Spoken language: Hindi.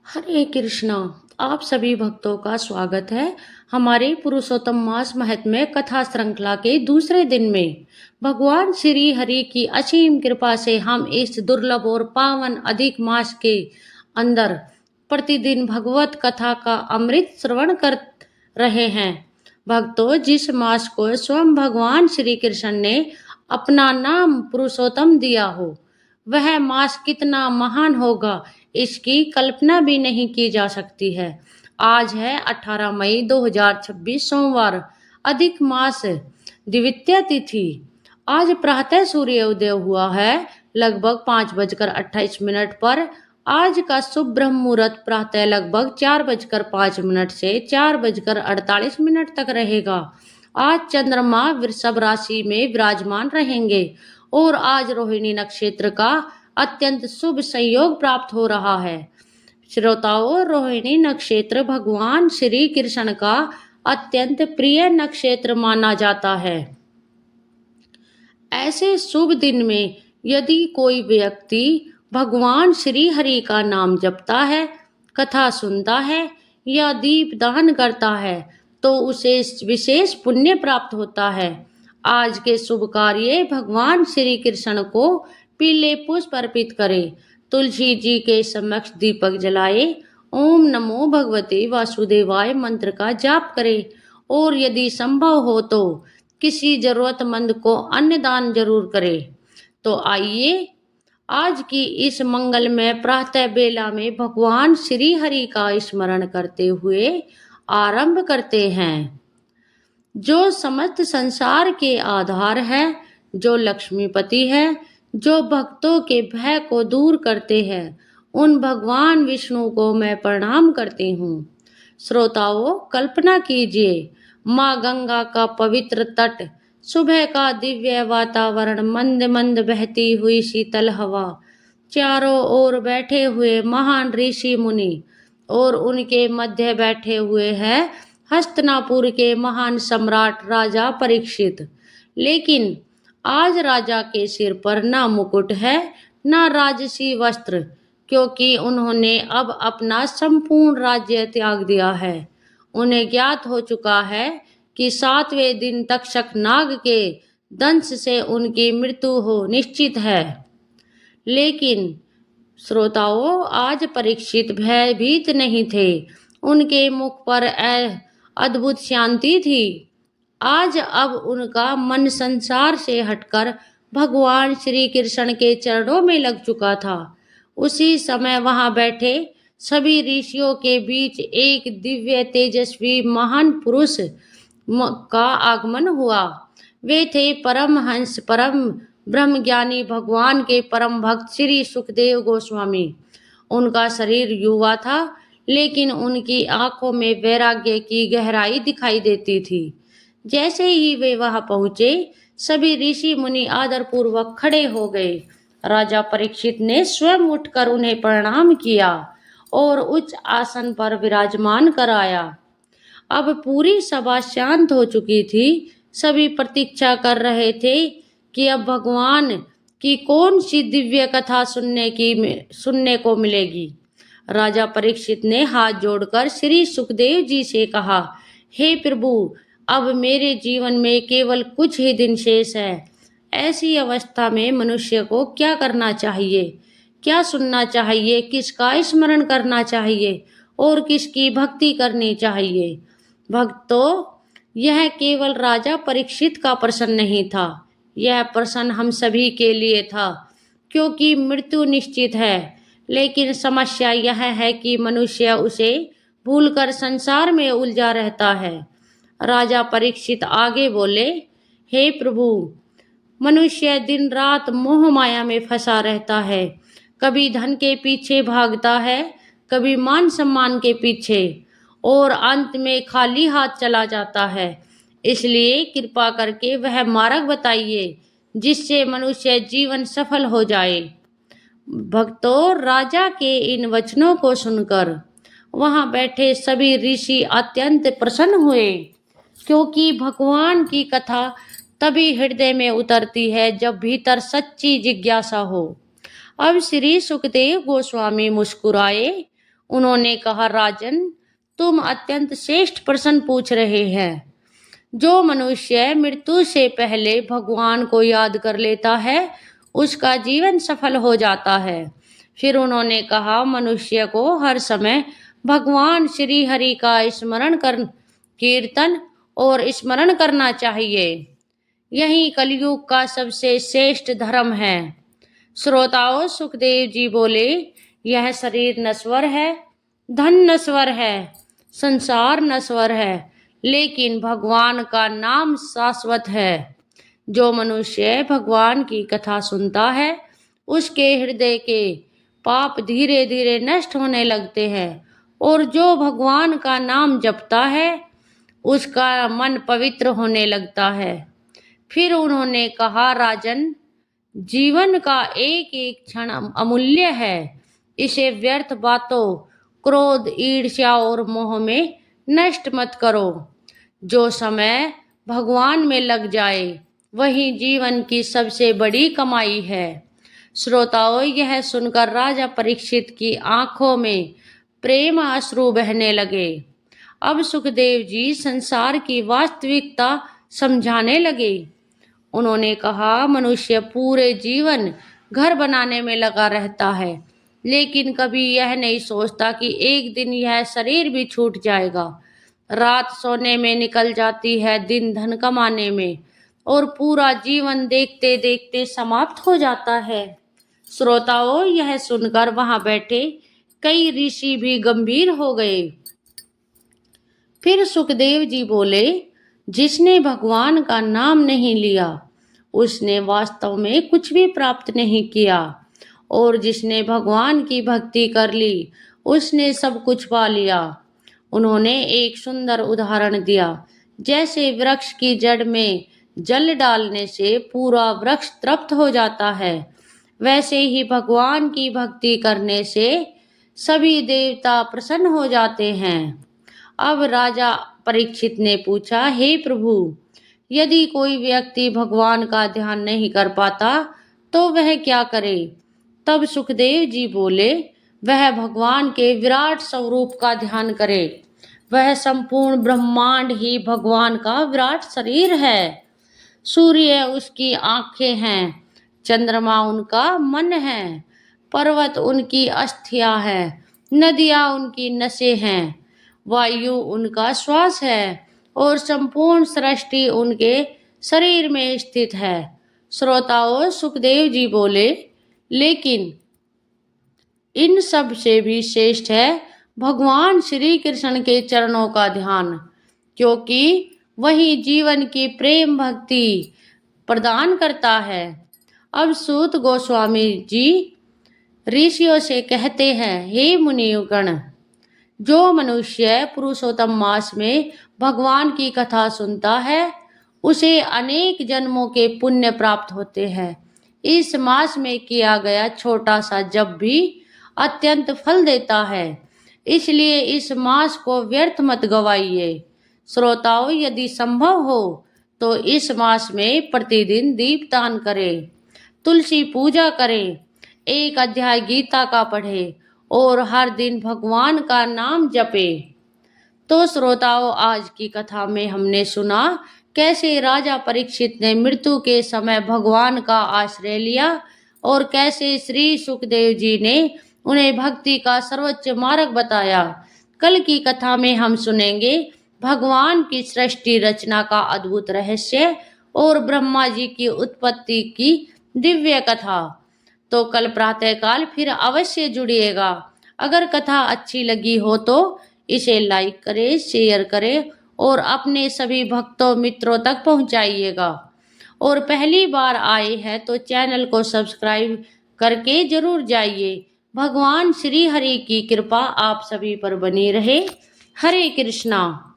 हरे कृष्णा। आप सभी भक्तों का स्वागत है हमारे पुरुषोत्तम मास महात्म्य कथा श्रृंखला के दूसरे दिन में। भगवान श्री हरि की असीम कृपा से हम इस दुर्लभ और पावन अधिक मास के अंदर प्रतिदिन भगवत कथा का अमृत श्रवण कर रहे हैं। भक्तों, जिस मास को स्वयं भगवान श्री कृष्ण ने अपना नाम पुरुषोत्तम दिया हो, वह मास कितना महान होगा, इसकी कल्पना भी नहीं की जा सकती है। आज है 18 मई 2026 सोमवार, अधिक मास द्वितीया तिथि। आज प्रातः सूर्योदय हुआ है लगभग 5:28 पर। आज का शुभ ब्रह्म मुहूर्त प्रातः लगभग 4:05 से 4:48 तक रहेगा। आज चंद्रमा वृषभ राशि में विराजमान रहेंगे और आज रोहिणी नक्षत्र का अत्यंत शुभ संयोग प्राप्त हो रहा है। श्रोताओं, रोहिणी नक्षत्र भगवान श्री कृष्ण का अत्यंत प्रिय नक्षत्र माना जाता है। ऐसे शुभ दिन में यदि कोई व्यक्ति भगवान श्री हरि का नाम जपता है, कथा सुनता है या दीप दान करता है तो उसे विशेष पुण्य प्राप्त होता है। आज के शुभ कार्य भगवान श्री कृष्ण को पीले पुष्प अर्पित करें, तुलसी जी के समक्ष दीपक जलाए, ओम नमो भगवते वासुदेवाय मंत्र का जाप करें और यदि संभव हो तो किसी जरूरतमंद को अन्न दान जरूर करें। तो आइए आज की इस मंगलमय प्रातः बेला में भगवान श्री हरि का स्मरण करते हुए आरंभ करते हैं। जो समस्त संसार के आधार है, जो लक्ष्मीपति है, जो भक्तों के भय को दूर करते हैं, उन भगवान विष्णु को मैं प्रणाम करती हूँ। श्रोताओं, कल्पना कीजिए, माँ गंगा का पवित्र तट, सुबह का दिव्य वातावरण, मंद मंद बहती हुई शीतल हवा, चारों ओर बैठे हुए महान ऋषि मुनि और उनके मध्य बैठे हुए हैं हस्तिनापुर के महान सम्राट राजा परीक्षित। लेकिन आज राजा के सिर पर ना मुकुट है ना राजसी वस्त्र, क्योंकि उन्होंने अब अपना संपूर्ण राज्य त्याग दिया है। उन्हें ज्ञात हो चुका है कि 7वें दिन तक्षक नाग के दंश से उनकी मृत्यु हो निश्चित है। लेकिन श्रोताओं, आज परीक्षित भयभीत नहीं थे। उनके मुख पर अद्भुत शांति थी। आज अब उनका मन संसार से हटकर भगवान श्री कृष्ण के चरणों में लग चुका था। उसी समय वहां बैठे सभी ऋषियों के बीच एक दिव्य तेजस्वी महान पुरुष का आगमन हुआ। वे थे परमहंस परम ब्रह्मज्ञानी भगवान के परम भक्त श्री सुखदेव गोस्वामी। उनका शरीर युवा था, लेकिन उनकी आंखों में वैराग्य की गहराई दिखाई देती थी। जैसे ही वे वहां पहुंचे, सभी ऋषि मुनि आदरपूर्वक खड़े हो गए। राजा परीक्षित ने स्वयं उठकर उन्हें प्रणाम किया और उच्च आसन पर विराजमान कराया। अब पूरी सभा शांत हो चुकी थी। सभी प्रतीक्षा कर रहे थे कि अब भगवान की कौन सी दिव्य कथा सुनने को मिलेगी। राजा परीक्षित ने हाथ जोड़कर श्री सुखदेव जी से कहा, हे प्रभु, अब मेरे जीवन में केवल कुछ ही दिन शेष है। ऐसी अवस्था में मनुष्य को क्या करना चाहिए, क्या सुनना चाहिए, किसका स्मरण करना चाहिए और किसकी भक्ति करनी चाहिए। भक्तों, यह केवल राजा परीक्षित का प्रश्न नहीं था, यह प्रश्न हम सभी के लिए था, क्योंकि मृत्यु निश्चित है। लेकिन समस्या यह है कि मनुष्य उसे भूलकर संसार में उलझा रहता है। राजा परीक्षित आगे बोले, हे प्रभु, मनुष्य दिन रात मोह माया में फंसा रहता है। कभी धन के पीछे भागता है, कभी मान सम्मान के पीछे, और अंत में खाली हाथ चला जाता है। इसलिए कृपा करके वह मार्ग बताइए जिससे मनुष्य जीवन सफल हो जाए। भक्तों, राजा के इन वचनों को सुनकर वहां बैठे सभी ऋषि अत्यंत प्रसन्न हुए, क्योंकि भगवान की कथा तभी हृदय में उतरती है जब भीतर सच्ची जिज्ञासा हो। अब श्री सुखदेव गोस्वामी मुस्कुराए उन्होंने कहा, राजन, तुम अत्यंत श्रेष्ठ प्रश्न पूछ रहे हैं। जो मनुष्य मृत्यु से पहले भगवान को याद कर लेता है उसका जीवन सफल हो जाता है। फिर उन्होंने कहा, मनुष्य को हर समय भगवान श्री हरि का कीर्तन और स्मरण करना चाहिए। यही कलयुग का सबसे श्रेष्ठ धर्म है। श्रोताओं, सुखदेव जी बोले, यह शरीर नश्वर है, धन नश्वर है, संसार नश्वर है, लेकिन भगवान का नाम शाश्वत है। जो मनुष्य भगवान की कथा सुनता है उसके हृदय के पाप धीरे धीरे नष्ट होने लगते हैं और जो भगवान का नाम जपता है उसका मन पवित्र होने लगता है। फिर उन्होंने कहा, राजन, जीवन का एक एक क्षण अमूल्य है। इसे व्यर्थ बातों, क्रोध, ईर्ष्या और मोह में नष्ट मत करो। जो समय भगवान में लग जाए वही जीवन की सबसे बड़ी कमाई है। श्रोताओं, यह सुनकर राजा परीक्षित की आंखों में प्रेम अश्रु बहने लगे। अब सुखदेव जी संसार की वास्तविकता समझाने लगे। उन्होंने कहा, मनुष्य पूरे जीवन घर बनाने में लगा रहता है, लेकिन कभी यह नहीं सोचता कि एक दिन यह शरीर भी छूट जाएगा। रात सोने में निकल जाती है, दिन धन कमाने में, और पूरा जीवन देखते देखते समाप्त हो जाता है। श्रोताओं, यह सुनकर वहां बैठे कई ऋषि भी गंभीर हो गए। फिर सुखदेव जी बोले, जिसने भगवान का नाम नहीं लिया उसने वास्तव में कुछ भी प्राप्त नहीं किया, और जिसने भगवान की भक्ति कर ली उसने सब कुछ पा लिया। उन्होंने एक सुंदर उदाहरण दिया। जैसे वृक्ष की जड़ में जल डालने से पूरा वृक्ष तृप्त हो जाता है, वैसे ही भगवान की भक्ति करने से सभी देवता प्रसन्न हो जाते हैं। अब राजा परीक्षित ने पूछा, हे प्रभु, यदि कोई व्यक्ति भगवान का ध्यान नहीं कर पाता तो वह क्या करे? तब सुखदेव जी बोले, वह भगवान के विराट स्वरूप का ध्यान करे। वह संपूर्ण ब्रह्मांड ही भगवान का विराट शरीर है। सूर्य उसकी आंखें हैं, चंद्रमा उनका मन है, पर्वत उनकी अस्थियां हैं, नदियां उनकी नसें हैं, वायु उनका श्वास है और संपूर्ण सृष्टि उनके शरीर में स्थित है। श्रोताओं, सुखदेव जी बोले, लेकिन इन सब से भी श्रेष्ठ है भगवान श्री कृष्ण के चरणों का ध्यान, क्योंकि वही जीवन की प्रेम भक्ति प्रदान करता है। अब सूत गोस्वामी जी ऋषियों से कहते हैं, हे मुनिगण, जो मनुष्य पुरुषोत्तम मास में भगवान की कथा सुनता है उसे अनेक जन्मों के पुण्य प्राप्त होते हैं। इस मास में किया गया छोटा सा जप भी अत्यंत फल देता है, इसलिए इस मास को व्यर्थ मत गवाइए। श्रोताओं, यदि संभव हो तो इस मास में प्रतिदिन दीपदान करें, तुलसी पूजा करें, एक अध्याय गीता का पढ़ें और हर दिन भगवान का नाम जपे। तो श्रोताओं, आज की कथा में हमने सुना कैसे राजा परीक्षित ने मृत्यु के समय भगवान का आश्रय लिया और कैसे श्री सुखदेव जी ने उन्हें भक्ति का सर्वोच्च मार्ग बताया। कल की कथा में हम सुनेंगे भगवान की सृष्टि रचना का अद्भुत रहस्य और ब्रह्मा जी की उत्पत्ति की दिव्य कथा। तो कल प्रातःकाल फिर अवश्य जुड़िएगा। अगर कथा अच्छी लगी हो तो इसे लाइक करें, शेयर करें और अपने सभी भक्तों मित्रों तक पहुंचाइएगा। और पहली बार आए हैं तो चैनल को सब्सक्राइब करके जरूर जाइए। भगवान श्री हरि की कृपा आप सभी पर बनी रहे। हरे कृष्णा।